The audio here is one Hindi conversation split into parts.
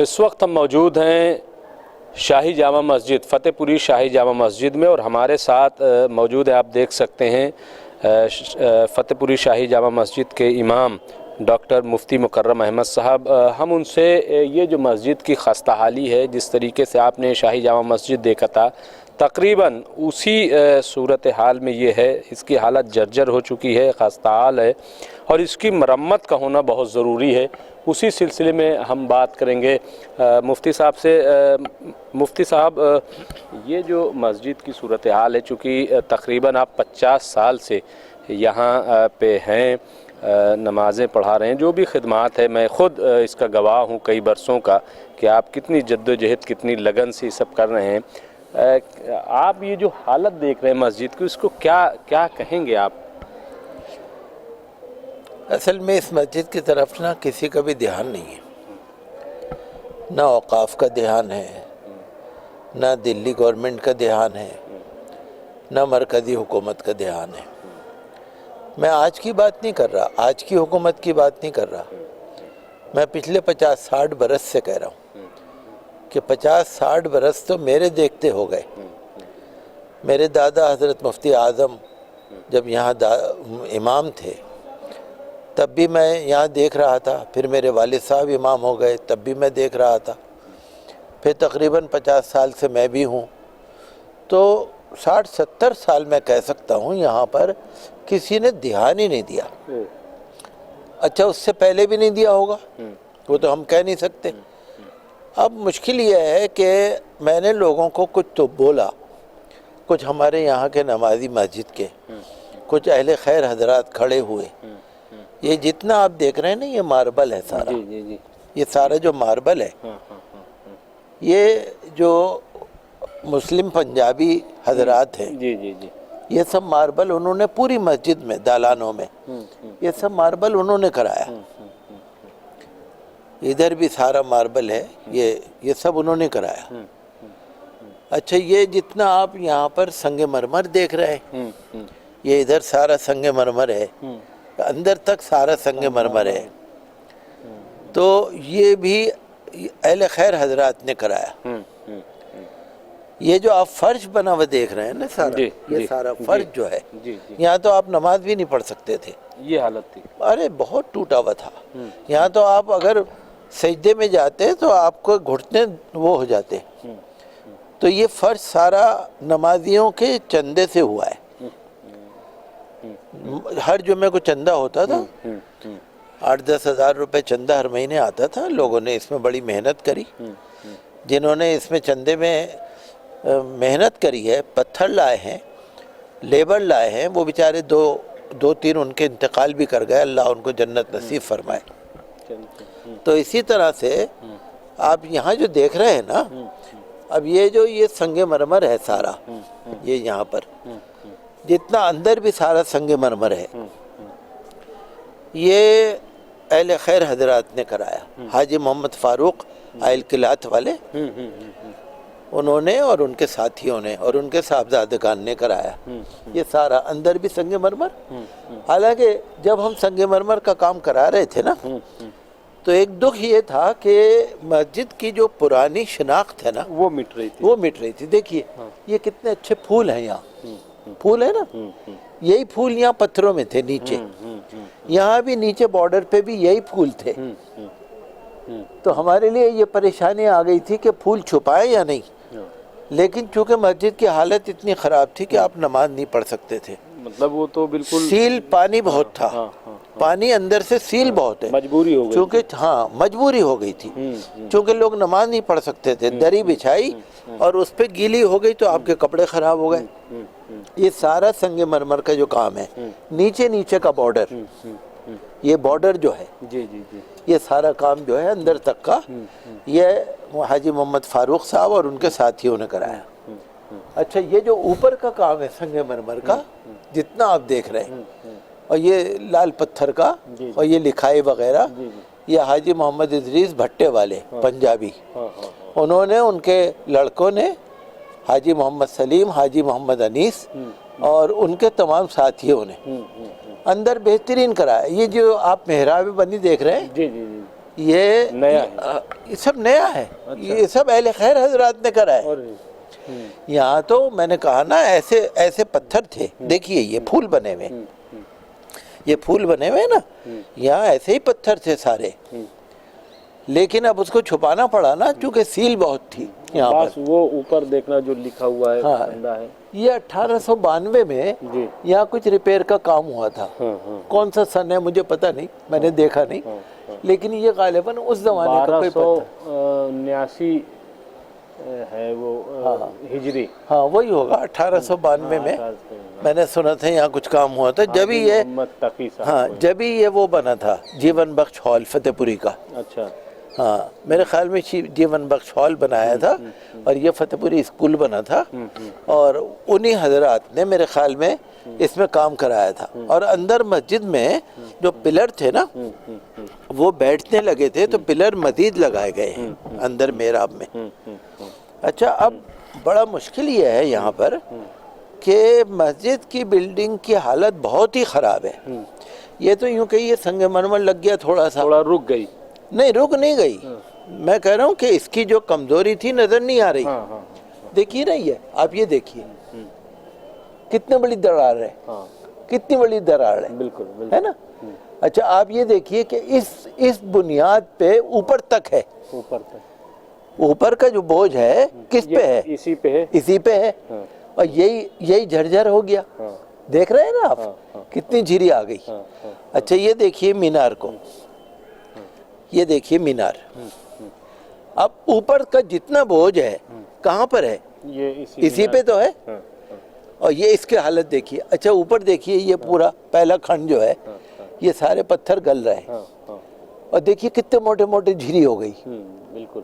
इस वक्त हम मौजूद हैं शाही जामा मस्जिद, फ़तेहपुरी शाही जामा मस्जिद में, और हमारे साथ मौजूद है, आप देख सकते हैं, फ़तेहपुरी शाही जामा मस्जिद के इमाम डॉक्टर मुफ्ती मुकर्रम अहमद साहब। हम उनसे ये जो मस्जिद की खस्ता हाली है, जिस तरीके से आपने शाही जामा मस्जिद देखा था, तकरीबन उसी सूरत हाल में ये है। इसकी हालत जर्जर हो चुकी है, खस्ता हाल है, और इसकी मरम्मत का होना बहुत ज़रूरी है। उसी सिलसिले में हम बात करेंगे मुफ्ती साहब से। मुफ्ती साहब, ये जो मस्जिद की सूरत हाल है, चूँकि तकरीबन आप 50 साल से यहाँ पे हैं, नमाज़ें पढ़ा रहे हैं, जो भी खिदमात है, मैं ख़ुद इसका गवाह हूँ कई बरसों का, कि आप कितनी जद्दोजहद, कितनी लगन से सब कर रहे हैं। आप ये जो हालत देख रहे हैं मस्जिद की, उसको क्या क्या कहेंगे आप? असल में इस मस्जिद की तरफ ना किसी का भी ध्यान नहीं है, ना औकाफ का ध्यान है, ना दिल्ली गवर्नमेंट का ध्यान है, ना मरकज़ी हुकूमत का ध्यान है। मैं आज की बात नहीं कर रहा, आज की हुकूमत की बात नहीं कर रहा, मैं पिछले 50-60 बरस से कह रहा हूँ कि 50-60 बरस तो मेरे देखते हो गए। मेरे दादा हज़रत मुफ्ती आज़म जब यहाँ इमाम थे, तब भी मैं यहाँ देख रहा था। फिर मेरे वालिद साहब इमाम हो गए, तब भी मैं देख रहा था। फिर तकरीबन 50 साल से मैं भी हूँ, तो 60-70 साल मैं कह सकता हूँ यहाँ पर किसी ने ध्यान ही नहीं दिया। अच्छा, उससे पहले भी नहीं दिया होगा, वो तो हम कह नहीं सकते। अब मुश्किल ये है कि मैंने लोगों को कुछ तो बोला, कुछ हमारे यहाँ के नमाजी मस्जिद के कुछ अहले खैर हजरात खड़े हुए। ये जितना आप देख रहे हैं ना, ये मार्बल है सारा। जी। ये सारा जो मार्बल है, ये जो मुस्लिम पंजाबी हजरात हैं, जी, ये सब मार्बल उन्होंने पूरी मस्जिद में, दालानों में, ये सब मार्बल उन्होंने कराया। इधर भी सारा मार्बल है, ये सब उन्होंने कराया। अच्छा, ये जितना आप यहाँ पर संगमरमर देख रहे हैं, ये इधर सारा संगमरमर है, अंदर तक सारा संगमरमर है। तो ये भी अहले खैर हजरात ने कराया। ये जो आप फर्श बना हुआ देख रहे हैं ना सारा, ये सारा फर्श जो है, यहाँ तो आप नमाज भी नहीं पढ़ सकते थे, ये हालत थी। अरे बहुत टूटा हुआ था। यहाँ तो आप अगर सजदे में जाते तो आपको घुटने वो हो जाते। तो ये फर्श सारा नमाजियों के चंदे से हुआ है। हर जुम्मे को चंदा होता था, 8-10 हज़ार रुपये चंदा हर महीने आता था। लोगों ने इसमें बड़ी मेहनत करी। जिन्होंने इसमें चंदे में मेहनत करी है, पत्थर लाए हैं, लेबर लाए हैं, वो बेचारे दो तीन उनके इंतकाल भी कर गए, अल्लाह उनको जन्नत नसीब फरमाए। तो इसी तरह से आप यहाँ जो देख रहे हैं ना, अब ये संगमरमर है सारा, ये यहाँ पर जितना अंदर भी सारा संगमरमर है, ये अहले खैर हजरात ने कराया। हाजी मोहम्मद फारूक आयल किलात वाले, उन्होंने और उनके साथियों ने और उनके साहबजादगान ने कराया। ये सारा अंदर भी संगमरमर। हालांकि जब हम संगमरमर का काम करा रहे थे ना, तो एक दुख ये था कि मस्जिद की जो पुरानी शिनाख्त है ना, वो मिट रही थी। देखिए, ये कितने अच्छे फूल हैं यहाँ, फूल है ना, यही फूल यहाँ पत्थरों में थे नीचे, यहाँ भी नीचे बॉर्डर पे भी यही फूल थे। तो हमारे लिए ये परेशानी आ गई थी कि फूल छुपाए या नहीं। लेकिन चूंकि मस्जिद की हालत इतनी ख़राब थी कि आप नमाज नहीं पढ़ सकते थे। मतलब वो तो बिल्कुल सील, पानी बहुत था। पानी अंदर से सील बहुत है, मजबूरी हो गई, चूँकि मजबूरी हो गई थी, चूँकि लोग नमाज नहीं पढ़ सकते थे। दरी बिछाई और उस पर गीली हो गई तो आपके कपड़े ख़राब हो गए। ये सारा संगमरमर का जो काम है, नीचे का बॉर्डर, ये बॉर्डर जो है, ये सारा काम जो है अंदर तक का, ये हाजी मोहम्मद फारूक साहब और उनके साथियों ने कराया। अच्छा, ये जो ऊपर का काम है संगमरमर का, जितना आप देख रहे हैं, और ये लाल पत्थर का, और ये लिखाई वगैरह, ये हाजी मोहम्मद इदरीस भट्टे वाले पंजाबी, उन्होंने, उनके लड़कों ने, हाजी मोहम्मद सलीम, हाजी मोहम्मद अनीस और उनके तमाम साथियों ने अंदर बेहतरीन कराया। ये जो आप मेहराब बनी देख रहे हैं, ये नया है। ये सब नया है। ये सब अहले खैर हजरात ने करा है। और यहाँ तो मैंने कहा ना, ऐसे ऐसे पत्थर थे। देखिए ये फूल बने हुए, ये फूल बने हुए ना, यहाँ ऐसे ही पत्थर थे सारे, लेकिन अब उसको छुपाना पड़ा ना, क्योंकि सील बहुत थी यहाँ बस पर। वो ऊपर देखना जो लिखा हुआ है, हाँ। अंदा है। ये 1892 में जी। यहाँ कुछ रिपेयर का काम हुआ था। कौन सा सन है मुझे पता नहीं, मैंने देखा नहीं, लेकिन ये गालिबन उस जमाने का कोई पत्थर 1279 है वो हिजरी। हाँ वही होगा 1892 में। मैंने सुना था यहाँ कुछ काम हुआ था, जब ही ये, मोहम्मद तकी साहब हाँ जब ही ये वो बना था जीवन बख्श हॉल फतेहपुरी का। अच्छा। हाँ मेरे ख्याल में जीवन बख्श हॉल बनाया था और ये फतेहपुरी स्कूल बना था, और उन्हीं हजरात ने मेरे ख्याल में इसमें काम कराया था। और अंदर मस्जिद में जो पिलर थे ना, वो बैठने लगे थे, तो पिलर मजीद लगाए गए हैं अंदर मेहराब में। अच्छा, अब बड़ा मुश्किल ये है यहाँ पर कि मस्जिद की बिल्डिंग की हालत बहुत ही ख़राब है। ये तो यूँ कहिए संगमरमर लग गया थोड़ा सा, थोड़ा रुक गई। नहीं रुक नहीं गई। मैं कह रहा हूँ कि इसकी जो कमजोरी थी नजर नहीं आ रही। देखिए ना, ये आप ये देखिए कितनी बड़ी दरार है, कितनी बड़ी दरार है, बिल्कुल, है ना। अच्छा, आप ये देखिए कि इस बुनियाद पे ऊपर तक है, ऊपर तक, ऊपर का जो बोझ है किस पे है? इसी पे है, इसी पे है। और यही झरझर हो गया। देख रहे हैं ना आप, कितनी झिरी आ गई। अच्छा, ये देखिए मीनार को, ये देखिए मीनार। अब ऊपर का जितना बोझ है कहाँ पर है? ये इसी पे तो है। और ये इसकी हालत देखिए। अच्छा, ऊपर देखिए, ये पूरा पहला खंड जो है, ये सारे पत्थर गल रहे हैं। और देखिए कितने मोटे मोटे झिरी हो गई। बिल्कुल।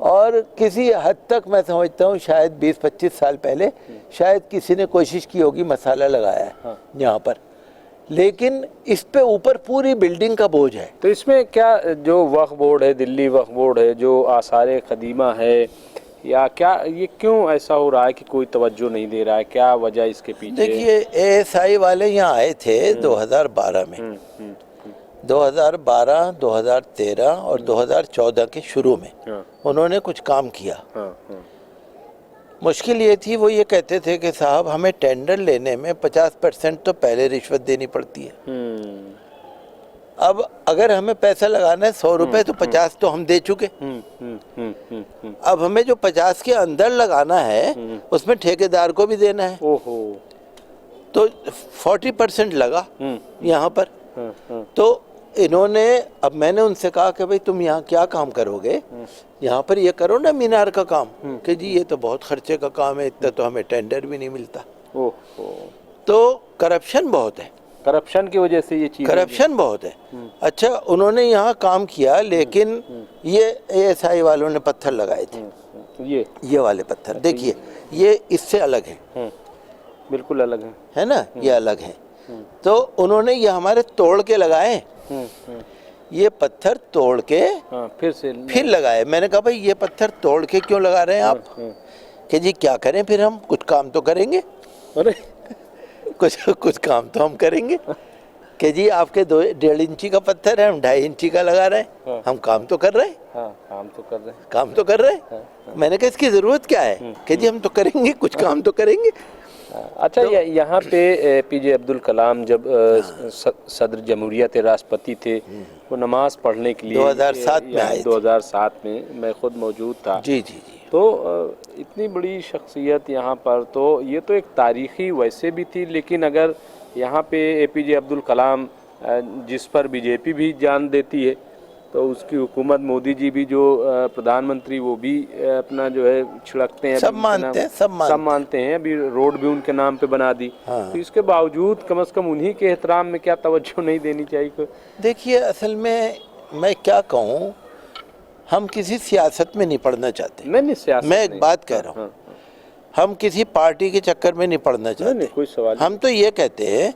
और किसी हद तक मैं समझता हूँ शायद 20-25 साल पहले शायद किसी ने कोशिश की होगी, मसाला लगाया है यहाँ पर, लेकिन इस पे ऊपर पूरी बिल्डिंग का बोझ है। तो इसमें क्या जो वक्फ बोर्ड है, दिल्ली वक्फ बोर्ड है, जो आसार कदीमा है, या क्या ये क्यों ऐसा हो रहा है कि कोई तवज्जो नहीं दे रहा है? क्या वजह इसके पीछे? देखिए, ASI वाले यहाँ आए थे 2012 में, 2012, 2013 और 2014 के शुरू में उन्होंने कुछ काम किया। मुश्किल ये थी, वो ये कहते थे कि साहब हमें टेंडर लेने में 50% तो पहले रिश्वत देनी पड़ती है। अब अगर हमें पैसा लगाना है 100 रुपए, तो 50 तो हम दे चुके। अब हमें जो 50 के अंदर लगाना है उसमें ठेकेदार को भी देना है। ओहो। तो 40% लगा यहाँ पर। तो इन्होंने, अब मैंने उनसे कहा कि भाई तुम यहाँ क्या काम करोगे, यहाँ पर ये करो ना मीनार का काम। कि जी ये तो बहुत खर्चे का काम है, इतना तो हमें टेंडर भी नहीं मिलता। ओहो। तो करप्शन बहुत है, करप्शन की वजह से ये चीज, करप्शन बहुत है। अच्छा, उन्होंने यहाँ काम किया, लेकिन ये ASI वालों ने पत्थर लगाए थे। ये वाले पत्थर देखिए, ये इससे अलग है, बिल्कुल अलग है ना, ये अलग है। तो उन्होंने ये हमारे तोड़ के लगाए, ये पत्थर तोड़ के फिर लगाए। मैंने कहा भाई ये पत्थर तोड़ के क्यों लगा रहे हैं आप? कि जी क्या करें, फिर हम कुछ काम तो करेंगे। अरे कुछ काम तो हम करेंगे। कि जी आपके 1.5 इंची का पत्थर है, हम 2.5 इंची का लगा रहे हैं। हम काम तो कर रहे हैं। काम तो कर रहे हैं। मैंने कहा इसकी जरूरत क्या है? कि जी हम तो करेंगे, कुछ काम तो करेंगे। अच्छा, तो यहाँ पे APJ अब्दुल कलाम जब सदर जमहूरियत राष्ट्रपति थे, वो नमाज पढ़ने के लिए 2007 में आए थे। 2007 में मैं खुद मौजूद था। जी। तो इतनी बड़ी शख्सियत यहाँ पर, तो ये तो एक तारीखी वैसे भी थी, लेकिन अगर यहाँ पे APJ अब्दुल कलाम जिस पर BJP भी जान देती है, तो उसकी हुकूमत, मोदी जी भी जो प्रधानमंत्री, वो भी अपना जो है छिड़कते हैं, सब मानते हैं। अभी रोड भी उनके नाम पे बना दी। तो इसके बावजूद कम से कम उन्हीं के एहतराम में क्या तवज्जो नहीं देनी चाहिए? देखिए, असल में मैं क्या कहूँ, हम किसी सियासत में नहीं पड़ना चाहते। मैं एक बात कह रहा हूँ, हम किसी पार्टी के चक्कर में नहीं पड़ना चाहते। नहीं, कोई सवाल। हम तो ये कहते हैं,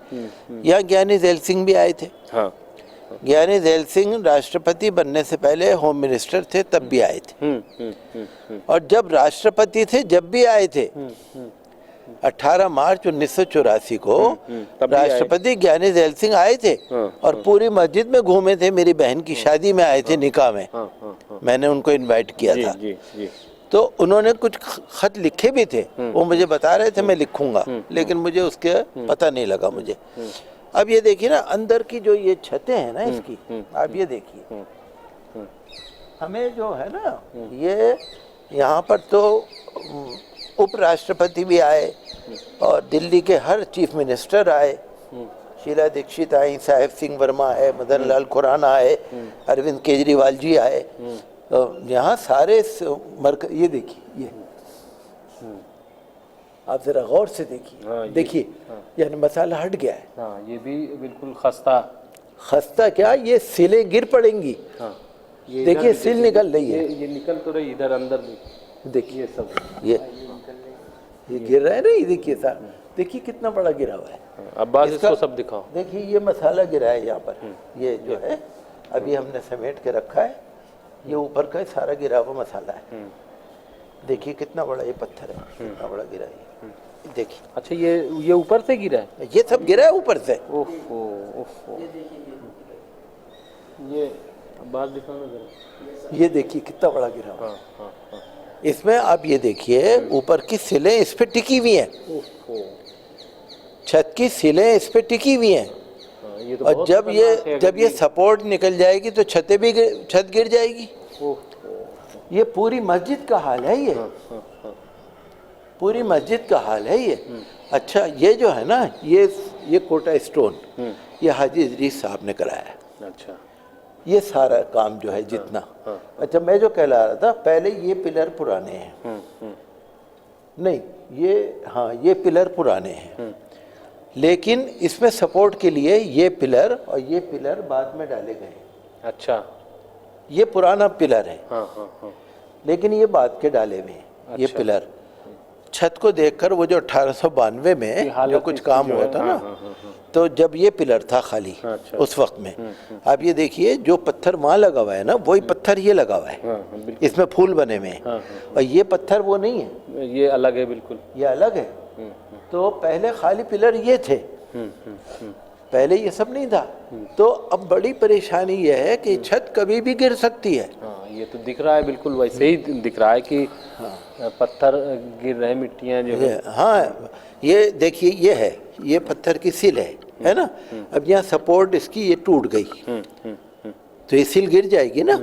यहाँ ज्ञानी ज़ैल सिंह भी आए थे। ज्ञानी ज़ैल सिंह राष्ट्रपति बनने से पहले होम मिनिस्टर थे, तब भी आए थे। और जब राष्ट्रपति थे, जब भी आए थे। 18 मार्च 1984 को तब भी आए। राष्ट्रपति ज्ञानी जैल सिंह आए थे और पूरी मस्जिद में घूमे थे। मेरी बहन की शादी में आए थे, निकाह में। मैंने उनको इनवाइट किया था। जी जी तो उन्होंने कुछ खत लिखे भी थे, वो मुझे बता रहे थे मैं लिखूंगा, लेकिन मुझे उसके पता नहीं लगा मुझे। अब ये देखिए ना, अंदर की जो ये छतें हैं ना इसकी, आप ये देखिए, हमें जो है ना, ये यहाँ पर तो उपराष्ट्रपति भी आए और दिल्ली के हर चीफ मिनिस्टर आए। शीला दीक्षित आई, साहिब सिंह वर्मा आए, मदन लाल खुराना आए, अरविंद केजरीवाल जी आए। तो यहाँ सारे ये देखिए, ये आप जरा गौर से देखिए, देखिए यानी मसाला हट गया है। हाँ, ये भी बिल्कुल खस्ता क्या, ये सिलें गिर पड़ेंगी। देखिए सिल निकल रही है, ये निकल तो रही इधर अंदर। देखिए सब ये गिर रहा है ना, ये देखिए साहब, देखिए कितना बड़ा गिरा हुआ है। अब बाद इसको सब दिखाओ। देखिए ये मसाला गिरा है यहाँ पर, ये जो है अभी हमने समेट के रखा है, ये ऊपर का सारा गिरा हुआ मसाला है। देखिए कितना बड़ा ये पत्थर है, कितना बड़ा गिरा है, देखिए। अच्छा, ये ऊपर से गिरा है? ये सब गिरा है ऊपर से। ओहो, ये बात दिखाना जरा। ये देखिए कितना बड़ा गिरा हुआ है। इसमें आप ये देखिए, ऊपर की सिलें इस पे टिकी हुई हैं, छत की सिलें इस पे टिकी हुई हैं। तो और जब ये सपोर्ट निकल जाएगी तो छत गिर जाएगी। ये पूरी मस्जिद का हाल है, ये पूरी मस्जिद का हाल है ये। अच्छा, ये जो है ना, ये कोटा स्टोन, ये हाजी इदरीस साहब ने कराया है। अच्छा, ये सारा काम जो है जितना। अच्छा, मैं जो कहला रहा था, पहले ये पिलर पुराने हैं, नहीं ये पिलर पुराने हैं, लेकिन इसमें सपोर्ट के लिए ये पिलर और ये पिलर बाद में डाले गए। अच्छा, ये पुराना पिलर है, लेकिन ये बाद के डाले हुए हैं। ये पिलर छत को देखकर वो जो 1892 में जो कुछ काम हुआ था ना, तो जब ये पिलर था खाली उस वक्त में, आप ये देखिए जो पत्थर वहाँ लगा हुआ है ना, वही पत्थर ये लगा हुआ है। इसमें फूल बने हुए हैं, और ये पत्थर वो नहीं है, ये अलग है, बिल्कुल ये अलग है। तो पहले खाली पिलर ये थे, पहले ये सब नहीं था। तो अब बड़ी परेशानी ये है कि छत कभी भी गिर सकती है। ये तो दिख रहा है, बिल्कुल वैसे ही दिख रहा है कि पत्थर गिर रहे, मिट्टियाँ जो है। हाँ, ये देखिए, ये है, ये पत्थर की सिल है ना। अब यहाँ सपोर्ट इसकी ये टूट गई, तो ये सिल गिर जाएगी ना।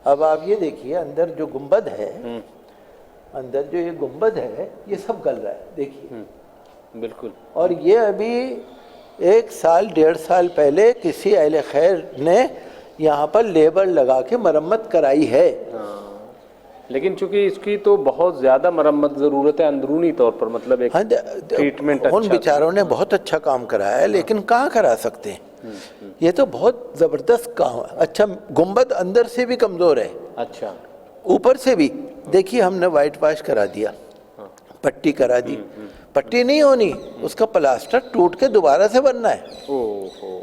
अब आप ये देखिए, अंदर जो गुंबद है, अंदर जो ये गुंबद है, ये सब गल रहा है, देखिए बिल्कुल। और ये अभी 1 साल 1.5 साल पहले किसी अहले खैर ने यहाँ पर लेबर लगा के मरम्मत कराई है। लेकिन चूंकि इसकी तो बहुत ज़्यादा मरम्मत ज़रूरत है अंदरूनी तौर पर, मतलब एक ट्रीटमेंट। उन बेचारों ने बहुत अच्छा काम कराया है, लेकिन कहाँ करा सकते हैं, ये तो बहुत ज़बरदस्त काम है। अच्छा, गुंबद अंदर से भी कमज़ोर है, अच्छा ऊपर से भी। देखिए हमने वाइट वॉश करा दिया, पट्टी करा दी, पट्टी नहीं होनी, उसका प्लास्टर टूट के दोबारा से बनना है। ओहो,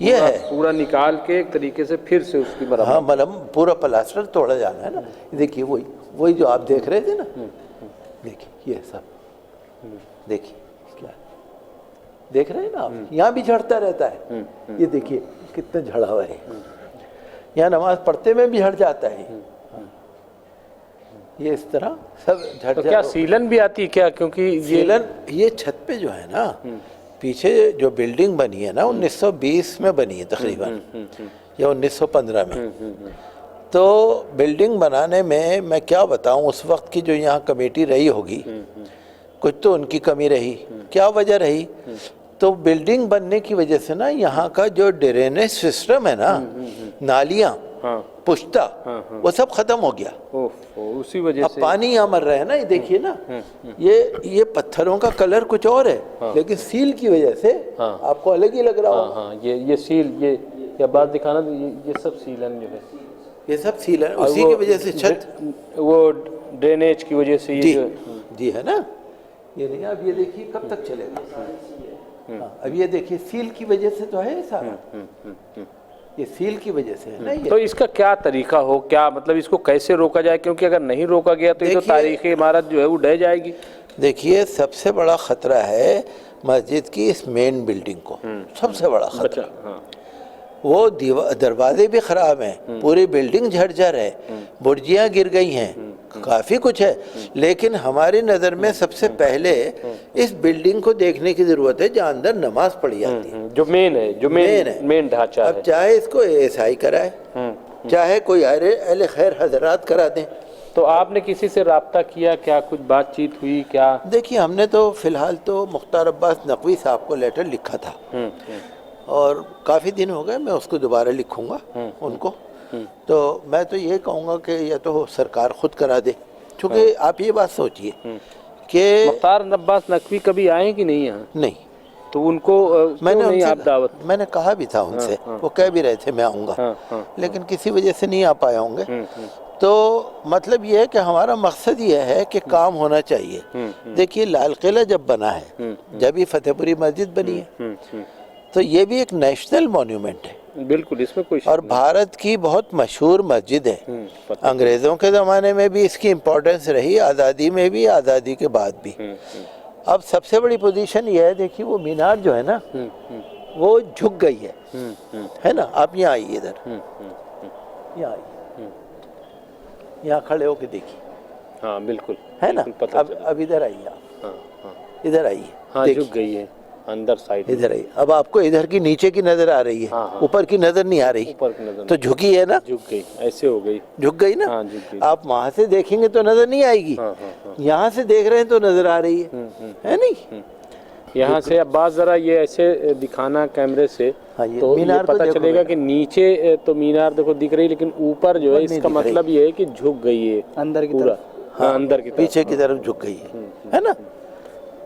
ये है पूरा निकाल के एक तरीके से फिर से उसकी मरम्मत। हाँ, मतलब पूरा प्लास्टर तोड़ा जाना है ना। देखिए वही जो आप देख रहे थे ना, देखिए ये सब देखिए, क्या देख रहे हैं ना आप, यहाँ भी झड़ता रहता है। ये देखिए कितना झड़ा हुआ है, यहाँ नमाज पढ़ते में भी झड़ जाता है। ये इस तरह सब झड़। तो क्या सीलन भी आती है क्या? क्योंकि सीलन ये छत पे जो है ना, पीछे जो बिल्डिंग बनी है ना, 1920 में बनी है तकरीबन, या 1915 में। तो बिल्डिंग बनाने में मैं क्या बताऊं, उस वक्त की जो यहाँ कमेटी रही होगी, कुछ तो उनकी कमी रही, क्या वजह रही। तो बिल्डिंग बनने की वजह से ना, यहाँ का जो ड्रेनेज सिस्टम है ना, नालियाँ, पुश्ता, वो सब खत्म हो गया। उसी वजह से अब पानी यहाँ मर रहा है ना। ये देखिए ना, ये पत्थरों का कलर कुछ और है, लेकिन सील की वजह से आपको अलग ही लग रहा हो। ये सील, ये बात दिखाना, ये सब सीलन जो है, ये सब सीलन उसी की वजह से, छत वो ड्रेनेज की वजह से। जी है ना। ये नहीं, अब ये देखिए कब तक चलेगा। अब ये देखिए सील की वजह से तो है सारा। ये सील की वजह से है ना ये। तो इसका क्या तरीका हो, क्या मतलब इसको कैसे रोका जाए, क्योंकि अगर नहीं रोका गया तो ये तो देखिए- तारीखी इमारत जो है वो ढह जाएगी। देखिए, सबसे बड़ा खतरा है मस्जिद की इस मेन बिल्डिंग को, सबसे बड़ा खतरा। हाँ। वो दरवाजे भी खराब हैं, पूरी बिल्डिंग झरझर है, बुर्जियां गिर गई हैं, काफ़ी कुछ है। लेकिन हमारी नज़र में सबसे पहले इस बिल्डिंग को देखने की ज़रूरत है जहाँ अंदर नमाज पढ़ी जाती है, जो मेन है, जो मेन है। मेन ढांचा अब है। चाहे इसको एएसआई कराए, चाहे कोई अहले खैर हजरात करा दें। तो आपने किसी से राब्ता किया, क्या कुछ बातचीत हुई क्या? देखिए, हमने तो फ़िलहाल तो मुख्तार अब्बास नकवी साहब को लेटर लिखा था और काफ़ी दिन हो गए, मैं उसको दोबारा लिखूंगा उनको। तो मैं तो ये कहूँगा कि या तो सरकार खुद करा दे, क्योंकि आप ये बात सोचिए कि मुख्तार अब्बास नकवी कभी आए कि नहीं यहाँ? नहीं, तो उनको मैंने नहीं आप दावत? मैंने कहा भी था उनसे, वो कह भी रहे थे मैं आऊँगा, लेकिन किसी वजह से नहीं आ पाया होंगे। तो मतलब ये है कि हमारा मकसद ये है कि काम होना चाहिए। देखिए, लाल किला जब बना है, जब ही फतेहपुरी मस्जिद बनी है, तो ये भी एक नेशनल मॉन्यूमेंट है, बिल्कुल, इसमें कोई और भारत की बहुत मशहूर मस्जिद है। अंग्रेज़ों के ज़माने में भी इसकी इम्पोर्टेंस रही, आज़ादी में भी, आज़ादी के बाद भी। अब सबसे बड़ी पोजीशन ये है, देखिए वो मीनार जो है ना, वो झुक गई है ना। आप यहाँ आइए, इधर यहाँ आइए, यहाँ खड़े होके देखिए। हाँ बिल्कुल, है ना। बिल्कुल पता चला। अब इधर आइए आप, हाँ, इधर आइए, हाँ देखिए। झुक गई है अंदर साइड, इधर आइए। अब आपको इधर की नीचे की नज़र आ रही है, हाँ। ऊपर की नज़र नहीं आ रही, ऊपर की नजर तो झुकी है ना, झुक गई, ऐसे हो गई। झुक गई ना। हाँ, झुक गई। आप वहाँ से देखेंगे तो नज़र नहीं आएगी, यहाँ से देख रहे हैं तो नज़र आ रही है नहीं। यहाँ से अब बात जरा ये ऐसे दिखाना कैमरे से, हाँ, ये तो मीनार ये को पता देखो चलेगा बेटा। कि नीचे तो मीनार देखो दिख रही, लेकिन ऊपर जो है ऊपर नहीं इसका दिख रही। मतलब ये है कि झुक गई है अंदर की पूरा। तरफ। हाँ, अंदर की तरफ, पीछे की तरफ झुक गई है ना।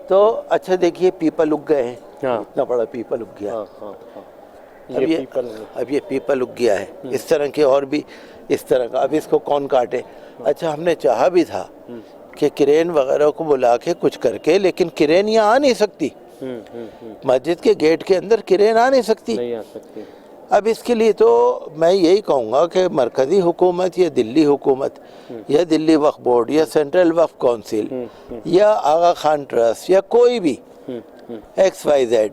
तो अच्छा देखिए, पीपल उग गए हैं, हाँ। इतना बड़ा पीपल उग गया। हाँ, हाँ, हाँ। अब ये पीपल उग गया है, इस तरह के और भी इस तरह का। अब इसको कौन काटे? अच्छा, हमने चाहा भी था कि क्रेन वगैरह को बुला के कुछ करके, लेकिन क्रेन यहाँ आ नहीं सकती, मस्जिद के गेट के अंदर क्रेन आ नहीं सकती। नहीं आ सकती। अब इसके लिए तो मैं यही कहूँगा कि मरकज़ी हुकूमत या दिल्ली हुकूमत या दिल्ली वक्फ बोर्ड या सेंट्रल वक्फ काउंसिल या आगा खान ट्रस्ट या कोई भी XYZ,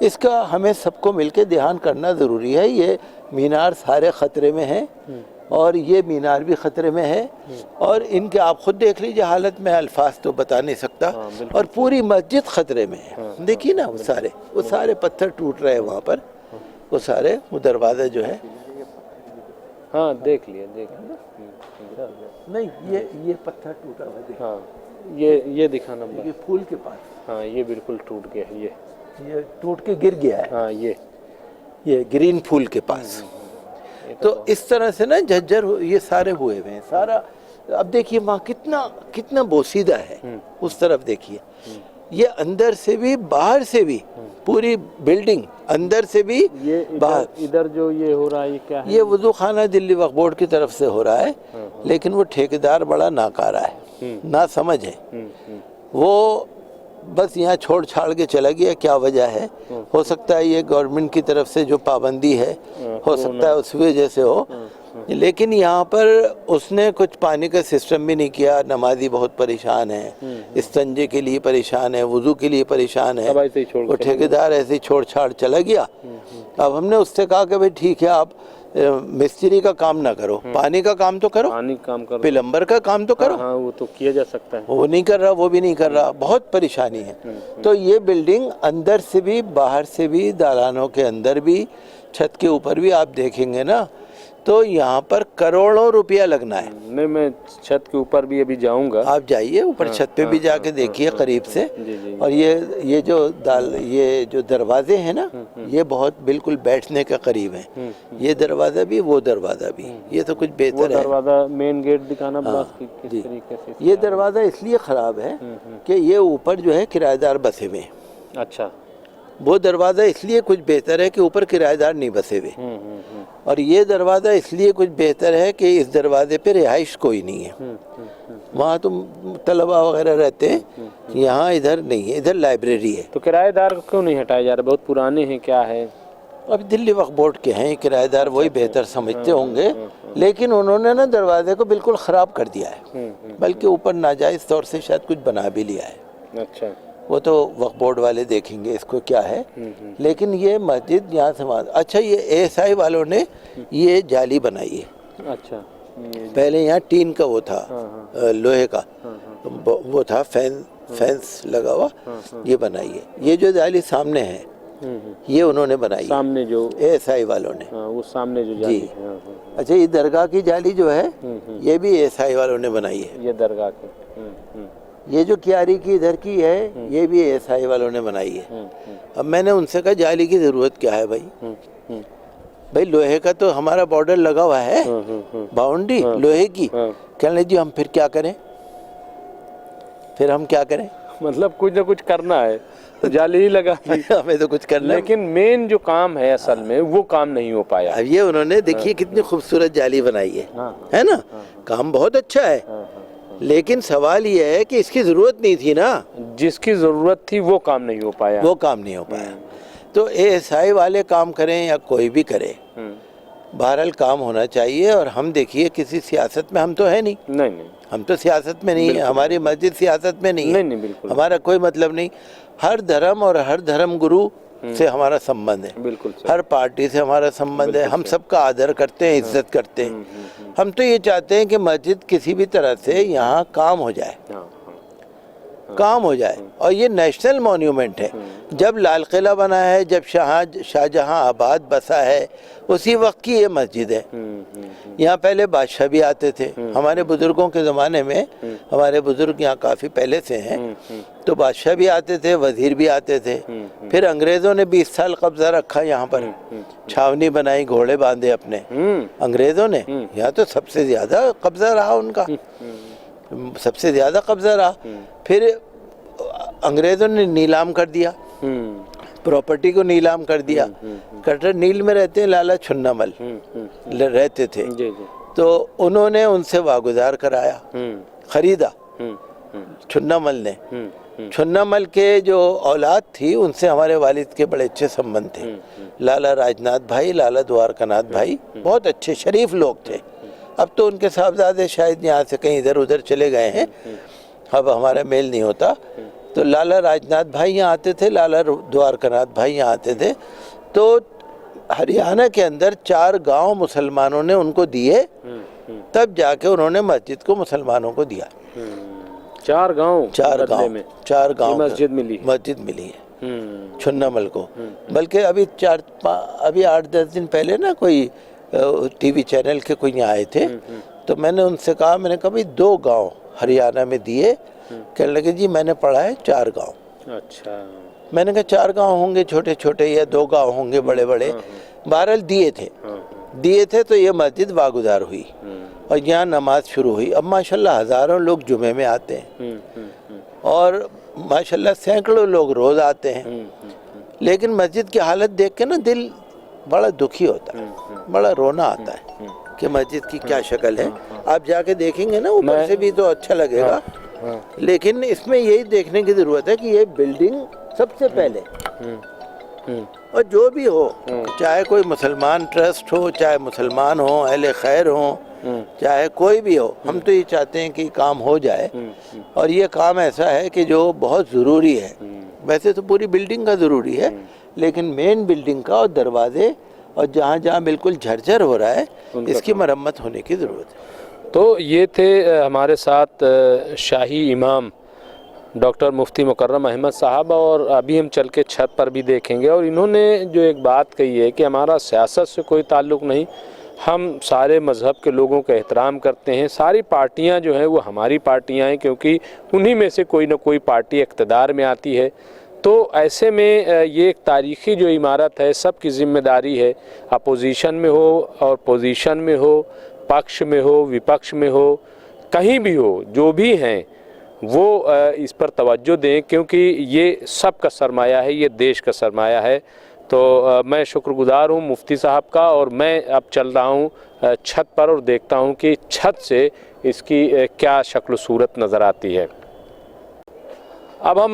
इसका हमें सबको मिलके ध्यान करना ज़रूरी है। ये मीनार सारे ख़तरे में हैं और ये मीनार भी ख़तरे में है, और इनके आप खुद देख लीजिए हालत में, अल्फाज तो बता नहीं सकता। और पूरी मस्जिद ख़तरे में है। देखिए ना, वो सारे पत्थर टूट रहे हैं वहाँ पर, वो सारे, वो दरवाज़ा जो है। हाँ देख लिया, देख लिया। नहीं, ये पत्थर टूटा हुआ है, हाँ, ये दिखा नंबर। ये फूल के पास, हाँ ये बिल्कुल टूट गया है, ये टूट के गिर गया है। हाँ ये ग्रीन फूल के पास। तो इस तरह से ना झज्जर ये सारे हुए हुए हैं सारा। अब देखिए वहाँ कितना बोसीदा है, उस तरफ देखिए। ये अंदर से भी बाहर से भी, पूरी बिल्डिंग अंदर से भी ये बाहर। इधर जो ये हो रहा है ये क्या है? ये वुज़ू खाना दिल्ली वक्फ बोर्ड की तरफ से हो रहा है, लेकिन वो ठेकेदार बड़ा नाकारा है, ना समझ है। वो बस यहाँ छोड़ छाड़ के चला गया, क्या वजह है? हो सकता है ये गवर्नमेंट की तरफ से जो पाबंदी है, हो सकता है उस वजह से हो। लेकिन यहाँ पर उसने कुछ पानी का सिस्टम भी नहीं किया। नमाजी बहुत परेशान है, इस्तंजे के लिए परेशान है, वुज़ू के लिए परेशान है। वो ठेकेदार ऐसे ही छोड़ छाड़ चला गया। अब हमने उससे कहा कि भाई ठीक है, आप मिस्त्री का काम ना करो, पानी का काम तो करो, पानी काम करो, प्लम्बर का काम तो करो। हाँ वो तो किया जा सकता है। वो नहीं कर रहा, वो भी नहीं कर रहा, बहुत परेशानी है। तो ये बिल्डिंग अंदर से भी बाहर से भी, दालानों के अंदर भी, छत के ऊपर भी आप देखेंगे ना, तो यहाँ पर करोड़ों रुपया लगना है। नहीं, मैं छत के ऊपर भी अभी जाऊंगा। आप जाइए ऊपर, छत पे भी जाके देखिए करीब से। और ये जो दरवाजे हैं ना, ये बहुत बिल्कुल बैठने के करीब हैं। ये दरवाज़ा भी, वो दरवाज़ा भी, ये तो कुछ बेहतर है। दरवाज़ा मेन गेट दिखाना बस किस तरीके से? ये दरवाज़ा इसलिए ख़राब है कि ये ऊपर जो है किराएदार बसे हुए हैं। अच्छा, वो दरवाज़ा इसलिए कुछ बेहतर है कि ऊपर किराएदार नहीं बसे हुए, और ये दरवाज़ा इसलिए कुछ बेहतर है कि इस दरवाजे पे रिहाइश कोई नहीं है। वहाँ तो तलबा वगैरह रहते हैं, यहाँ इधर नहीं है, इधर लाइब्रेरी है। तो किराएदार को क्यों नहीं हटाया जा रहा? बहुत पुराने हैं क्या है? अब दिल्ली वक्फ बोर्ड के हैं, किराएदार वही बेहतर समझते होंगे, लेकिन उन्होंने ना दरवाजे को बिल्कुल ख़राब कर दिया है, बल्कि ऊपर नाजायज़ तौर से शायद कुछ बना भी लिया है। अच्छा, वो तो वक्फ बोर्ड वाले देखेंगे इसको क्या है, लेकिन ये मस्जिद यहाँ से अच्छा, ये एएसआई वालों ने ये जाली बनाई है। अच्छा, पहले यहाँ टीन का वो था, लोहे का वो था, फेंस लगा हुआ, ये बनाई है। ये जो जाली सामने है ये उन्होंने बनाई सामने जो एएसआई वालों ने, वो सामने जो जाली जी। है, अच्छा, ये दरगाह की जाली जो है ये भी एएसआई वालों ने बनाई है। ये दरगाह की, ये जो क्यारी की इधर की है ये भी एएसआई वालों ने बनाई है। अब मैंने उनसे कहा जाली की ज़रूरत क्या है भाई, भाई लोहे का तो हमारा बॉर्डर लगा हुआ है, बाउंड्री लोहे की। कहने लगे जी हम फिर क्या करें, फिर हम क्या करें, मतलब कुछ ना कुछ करना है तो जाली ही लगा दी। हमें तो कुछ करना। लेकिन मेन जो काम है असल में वो काम नहीं हो पाया। अब ये उन्होंने देखिए कितनी खूबसूरत जाली बनाई है ना, काम बहुत अच्छा है, लेकिन सवाल ये है कि इसकी ज़रूरत नहीं थी ना, जिसकी ज़रूरत थी वो काम नहीं हो पाया। वो काम नहीं हो पाया। तो एएसआई वाले काम करें या कोई भी करे, बहरहाल काम होना चाहिए। और हम देखिए किसी सियासत में हम तो है नहीं, नहीं, हम तो सियासत में नहीं है, हमारी मस्जिद सियासत में नहीं है, नहीं, बिल्कुल, हमारा कोई मतलब नहीं। हर धर्म और हर धर्म गुरु से हमारा संबंध है, बिल्कुल, हर पार्टी से हमारा संबंध है, हम सबका आदर करते हैं, इज्जत करते हैं। हम तो ये चाहते हैं कि मस्जिद किसी भी तरह से यहाँ काम हो जाए, काम हो जाए। और ये नेशनल मॉन्यूमेंट है। जब लाल किला बना है, जब शाहजहां आबाद बसा है, उसी वक्त की ये मस्जिद है। यहाँ पहले बादशाह भी आते थे। हमारे बुजुर्गों के ज़माने में, हमारे बुजुर्ग यहाँ काफ़ी पहले से हैं, तो बादशाह भी आते थे, वजीर भी आते थे। फिर अंग्रेज़ों ने 20 साल कब्जा रखा यहाँ पर, छावनी बनाई, घोड़े बांधे अपने अंग्रेज़ों ने। यहाँ तो सबसे ज़्यादा कब्जा रहा उनका, सबसे ज़्यादा कब्जा रहा। फिर अंग्रेज़ों ने नीलाम कर दिया, प्रॉपर्टी को नीलाम कर दिया। कटर नील में रहते हैं लाला छुन्नामल रहते थे, तो उन्होंने उनसे वागुजार कराया, खरीदा छुन्नामल ने। छुन्नामल के जो औलाद थी उनसे हमारे वालिद के बड़े अच्छे संबंध थे। लाला राजनाथ भाई, लाला द्वारकानाथ भाई बहुत अच्छे शरीफ लोग थे। अब तो उनके साहबजादे शायद यहाँ से कहीं इधर उधर चले गए हैं, अब हमारा मेल नहीं होता। तो लाला राजनाथ भाई यहाँ आते थे, लाला द्वारकानाथ भाई यहाँ आते थे। तो हरियाणा के अंदर 4 गांव मुसलमानों ने उनको दिए, तब जाके उन्होंने मस्जिद को मुसलमानों को दिया। 4 गांव, 4 गांव मस्जिद मिली है छुन्नामल को। बल्कि अभी 8-10 दिन पहले ना कोई टीवी चैनल के कोई यहाँ आए थे, तो मैंने उनसे कहा, मैंने कहा भाई 2 गांव हरियाणा में दिए। कहने लगे जी मैंने पढ़ा है 4 गांव। अच्छा, मैंने कहा 4 गांव होंगे छोटे छोटे या 2 गांव होंगे बड़े बड़े, बहरहाल दिए थे। तो ये मस्जिद वागुजार हुई और यहाँ नमाज शुरू हुई। अब माशाल्लाह हज़ारों लोग जुमे में आते हैं और माशाल्लाह सैकड़ों लोग रोज़ आते हैं। लेकिन मस्जिद की हालत देख के ना दिल बड़ा दुखी होता है, बड़ा रोना आता है कि मस्जिद की क्या शक्ल है। आप जाके देखेंगे ना, ऊपर से भी तो अच्छा लगेगा, लेकिन इसमें यही देखने की ज़रूरत है कि ये बिल्डिंग सबसे पहले, और जो भी हो, चाहे कोई मुसलमान ट्रस्ट हो, चाहे मुसलमान हो, अहले खैर हो, चाहे कोई भी हो, हम तो ये चाहते हैं कि काम हो जाए। और ये काम ऐसा है कि जो बहुत ज़रूरी है। वैसे तो पूरी बिल्डिंग का ज़रूरी है, लेकिन मेन बिल्डिंग का और दरवाजे और जहाँ जहाँ बिल्कुल झरझर हो रहा है, इसकी मरम्मत होने की ज़रूरत है। तो ये थे हमारे साथ शाही इमाम डॉक्टर मुफ्ती मुकर्रम अहमद साहब, और अभी हम चल के छत पर भी देखेंगे। और इन्होंने जो एक बात कही है कि हमारा सियासत से कोई ताल्लुक़ नहीं, हम सारे मज़हब के लोगों का एहतराम करते हैं। सारी पार्टियां जो हैं वो हमारी पार्टियां हैं, क्योंकि उन्हीं में से कोई ना कोई पार्टी इक़्तिदार में आती है। तो ऐसे में ये एक तारीख़ी जो इमारत है, सबकी ज़िम्मेदारी है, अपोजिशन में हो और पोजीशन में हो, पक्ष में हो, विपक्ष में हो, कहीं भी हो, जो भी हैं वो इस पर तवज्जो दें, क्योंकि ये सब का सरमाया है, ये देश का सरमाया है। तो मैं शुक्रगुज़ार हूँ मुफ्ती साहब का, और मैं अब चल रहा हूँ छत पर और देखता हूँ कि छत से इसकी क्या शक्ल सूरत नज़र आती है। अब हम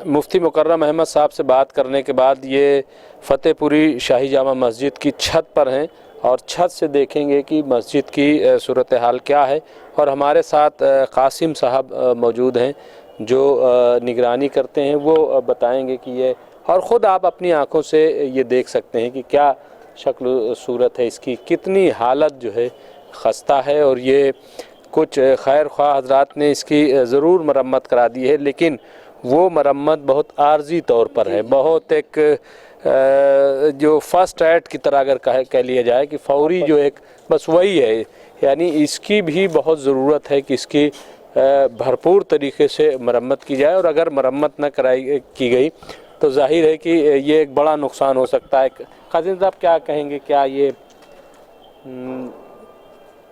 मुफ्ती मुकर्रम अहमद साहब से बात करने के बाद ये फ़तेहपुरी शाही जामा मस्जिद की छत पर हैं और छत से देखेंगे कि मस्जिद की सूरत हाल क्या है। और हमारे साथ कासिम साहब मौजूद हैं जो निगरानी करते हैं, वो बताएंगे कि ये, और ख़ुद आप अपनी आँखों से ये देख सकते हैं कि क्या शक्ल सूरत है इसकी, कितनी हालत जो है खस्ता है। और ये कुछ खैर ख्वाह हजरात ने इसकी ज़रूर मरम्मत करा दी है, लेकिन वो मरम्मत बहुत आर्जी तौर पर है, बहुत एक जो फर्स्ट एड की तरह अगर कह लिया जाए कि फौरी जो एक बस वही है। यानी इसकी भी बहुत ज़रूरत है कि इसकी भरपूर तरीके से मरम्मत की जाए, और अगर मरम्मत न की गई तो जाहिर है कि ये एक बड़ा नुकसान हो सकता है। कासिम साहब क्या कहेंगे, क्या ये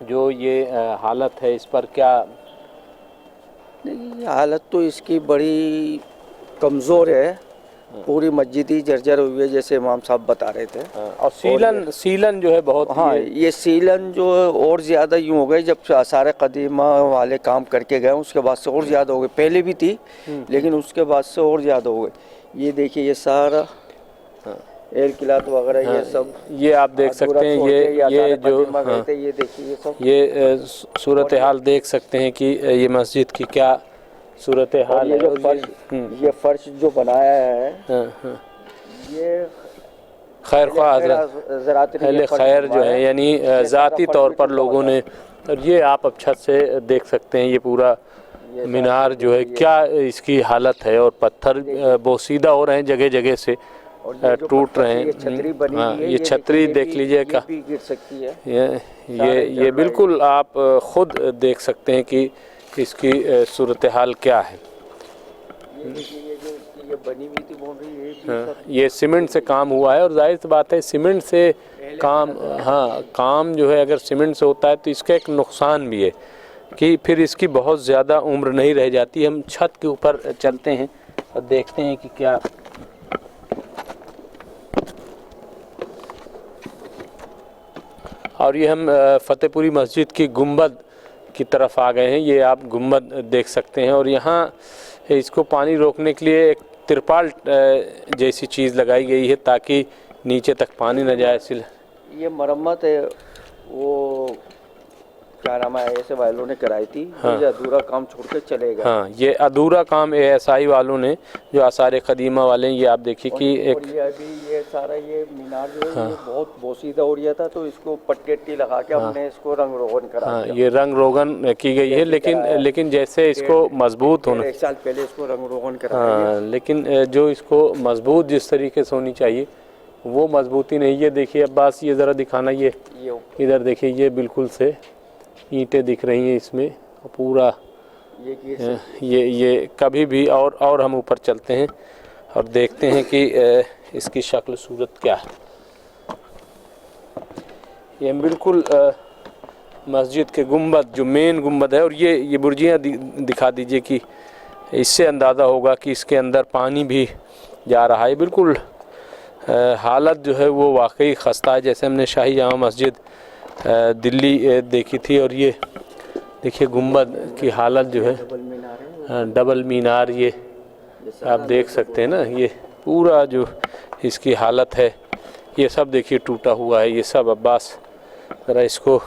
जो ये हालत है इस पर क्या? नहीं, हालत तो इसकी बड़ी कमज़ोर है, पूरी मस्जिद ही जर्जर हुई है जैसे इमाम साहब बता रहे थे। और सीलन जो है बहुत, हाँ ये सीलन जो है और ज़्यादा यूँ हो गई, जब आसार कदीमा वाले काम करके गए उसके बाद से और ज़्यादा हो गई। पहले भी थी लेकिन उसके बाद से और ज़्यादा हो गई। ये देखिए ये सारा एल किलात वगैरह ये सब ये आप देख सकते हैं, ये जो ये देखिए ये सब ये सूरत हाल देख सकते हैं कि ये मस्जिद की क्या सूरत हाल है। ये फर्श जो बनाया है ये खैर ख्वाह हज़रात अहले खैर जो है, यानी ज़ाती तौर पर लोगों ने, और ये आप अब छत से देख सकते हैं ये पूरा मीनार जो है क्या इसकी हालत है। और पत्थर बोसीदा हो रहे हैं, जगह जगह से टूट रहे हैं। छतरी बनी हाँ, है, ये छतरी देख लीजिए का, गिर सकती है। ये बिल्कुल आप ख़ुद देख सकते हैं कि इसकी सूरत हाल क्या है। ये बनी हुई थी बाउंड्री, हाँ, ये सीमेंट से काम हुआ है, और जाहिर सी बात है सीमेंट से काम, हाँ काम जो है अगर सीमेंट से होता है तो इसका एक नुकसान भी है कि फिर इसकी बहुत ज़्यादा उम्र नहीं रह जाती। हम छत के ऊपर चलते हैं और देखते हैं कि क्या, और ये हम फ़तेहपुरी मस्जिद की गुंबद की तरफ आ गए हैं। ये आप गुंबद देख सकते हैं, और यहाँ इसको पानी रोकने के लिए एक तिरपाल जैसी चीज़ लगाई गई है ताकि नीचे तक पानी न जाए। ये मरम्मत है वो क्या नाम है ऐसे वालों ने कराई थी। हाँ। ये अधूरा काम छोड़ के चले गए। हाँ, ये अधूरा काम ASI वालों ने, जो आसार कदीमा वाले हैं, ये आप देखिए कि एक, और ये अभी ये सारा ये मीनार जो है ये बहुत बोसीदा हो गया था, तो इसको पट्टी लगा के हमने इसको रंग रोगन करा। हाँ, ये रंग रोगन की गई है, लेकिन जैसे इसको मजबूत होना, 1 साल पहले इसको रंग रोगन करा। हाँ, लेकिन जो इसको मजबूत जिस तरीके से होनी चाहिए वो मजबूती नहीं। ये देखिए अब्बास, ये ज़रा दिखाना, ये इधर देखिए, ये बिल्कुल से ईंटें दिख रही हैं इसमें पूरा। ये कभी भी, और हम ऊपर चलते हैं और देखते हैं कि इसकी शक्ल सूरत क्या है। ये बिल्कुल मस्जिद के गुंबद, जो मेन गुंबद है, और ये बुर्जियाँ दिखा दीजिए कि इससे अंदाज़ा होगा कि इसके अंदर पानी भी जा रहा है। बिल्कुल हालत जो है वो वाकई खस्ता है। जैसे हमने शाही जामा मस्जिद दिल्ली देखी थी, और ये देखिए गुंबद की हालत जो है, डबल मीनार, ये आप देख सकते हैं ना, ये पूरा जो इसकी हालत है, ये सब देखिए टूटा हुआ है। ये सब अब्बास ज़रा इसको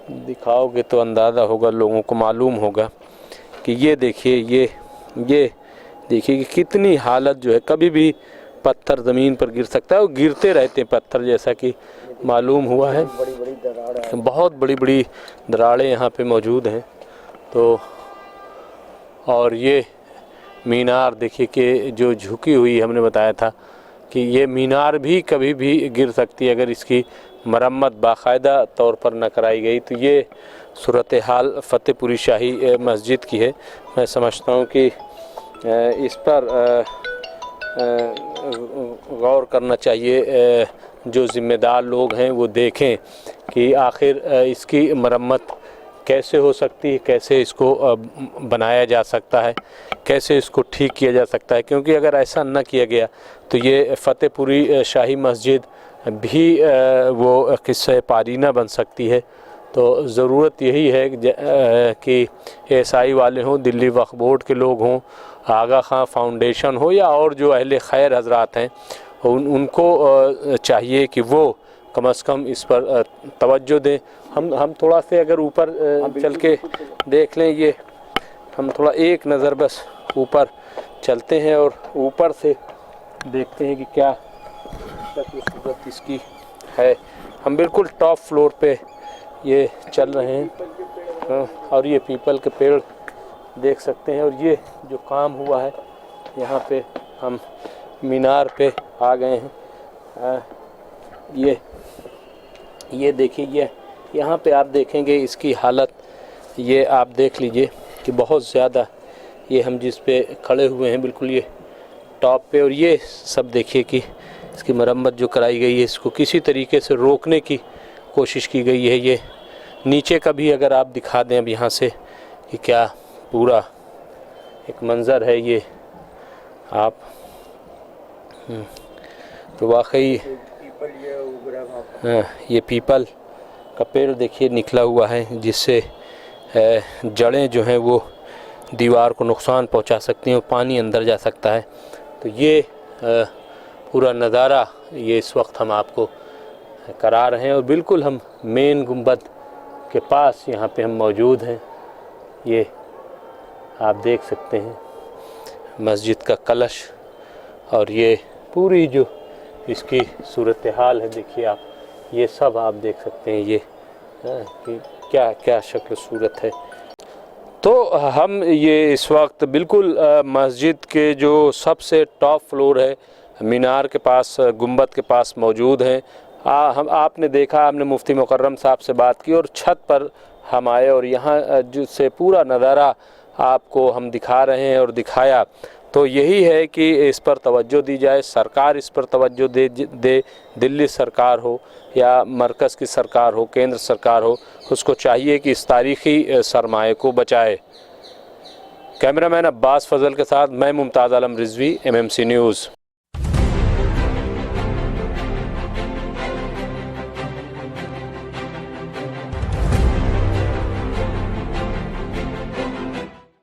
दिखाओगे तो अंदाज़ा होगा, लोगों को मालूम होगा कि ये देखिए, ये देखिए कि कितनी हालत जो है, कभी भी पत्थर ज़मीन पर गिर सकता है, और गिरते रहते हैं पत्थर, जैसा कि मालूम हुआ है। बहुत बड़ी बड़ी दरारें यहाँ पे मौजूद हैं। तो और ये मीनार देखिए कि जो झुकी हुई, हमने बताया था कि ये मीनार भी कभी भी गिर सकती है अगर इसकी मरम्मत बाकायदा तौर पर न कराई गई। तो ये सूरत हाल फ़तेहपुरी शाही मस्जिद की है। मैं समझता हूँ कि इस पर गौर करना चाहिए, जो ज़िम्मेदार लोग हैं वो देखें कि आखिर इसकी मरम्मत कैसे हो सकती है, कैसे इसको बनाया जा सकता है, कैसे इसको ठीक किया जा सकता है। क्योंकि अगर ऐसा न किया गया तो ये फ़तेहपुरी शाही मस्जिद भी वो किस्सा पारीना बन सकती है। तो ज़रूरत यही है कि ASI वाले हों, दिल्ली वक्फ बोर्ड के लोग हों, आगा खां फाउंडेशन हो या और जो अहले खैर हजरात हैं उनको चाहिए कि वो कम से कम इस पर तवज्जो दें। हम थोड़ा से अगर ऊपर चल के देख लें, ये हम थोड़ा एक नज़र बस ऊपर चलते हैं और ऊपर से देखते हैं कि क्या सूरत इसकी है। हम बिल्कुल टॉप फ्लोर पे ये चल रहे हैं और ये पीपल के पेड़ देख सकते हैं। और ये जो काम हुआ है यहाँ पे, हम मीनार पे आ गए हैं। ये देखिए, ये यहाँ पे आप देखेंगे इसकी हालत, ये आप देख लीजिए कि बहुत ज़्यादा, ये हम जिस पे खड़े हुए हैं बिल्कुल ये टॉप पे, और ये सब देखिए कि इसकी मरम्मत जो कराई गई है, इसको किसी तरीके से रोकने की कोशिश की गई है। ये नीचे का भी अगर आप दिखा दें अब यहाँ से कि क्या पूरा एक मंज़र है ये आप, तो वाकई ये पीपल का पेड़ देखिए निकला हुआ है, जिससे जड़ें जो हैं वो दीवार को नुकसान पहुंचा सकती हैं और पानी अंदर जा सकता है। तो ये पूरा नज़ारा ये इस वक्त हम आपको करा रहे हैं और बिल्कुल हम मेन गुंबद के पास यहाँ पे हम मौजूद हैं। ये आप देख सकते हैं मस्जिद का कलश, और ये पूरी जो इसकी सूरत हाल है देखिए आप, ये सब आप देख सकते हैं ये कि क्या क्या शक्ल सूरत है। तो हम ये इस वक्त बिल्कुल मस्जिद के जो सबसे टॉप फ्लोर है, मीनार के पास, गुंबद के पास मौजूद हैं। आपने देखा, हमने मुफ्ती मुकर्रम साहब से बात की और छत पर हम आए और यहाँ जिससे पूरा नज़ारा आपको हम दिखा रहे हैं और दिखाया। तो यही है कि इस पर तवज्जो दी जाए, सरकार इस पर तवज्जो दे। दिल्ली सरकार हो या मरकज़ की सरकार हो, केंद्र सरकार हो, उसको चाहिए कि इस तारीख़ी सरमाए को बचाए। कैमरामैन अब्बास फ़ज़ल के साथ मैं मुमताज़ आलम रिज़वी, MMC न्यूज़।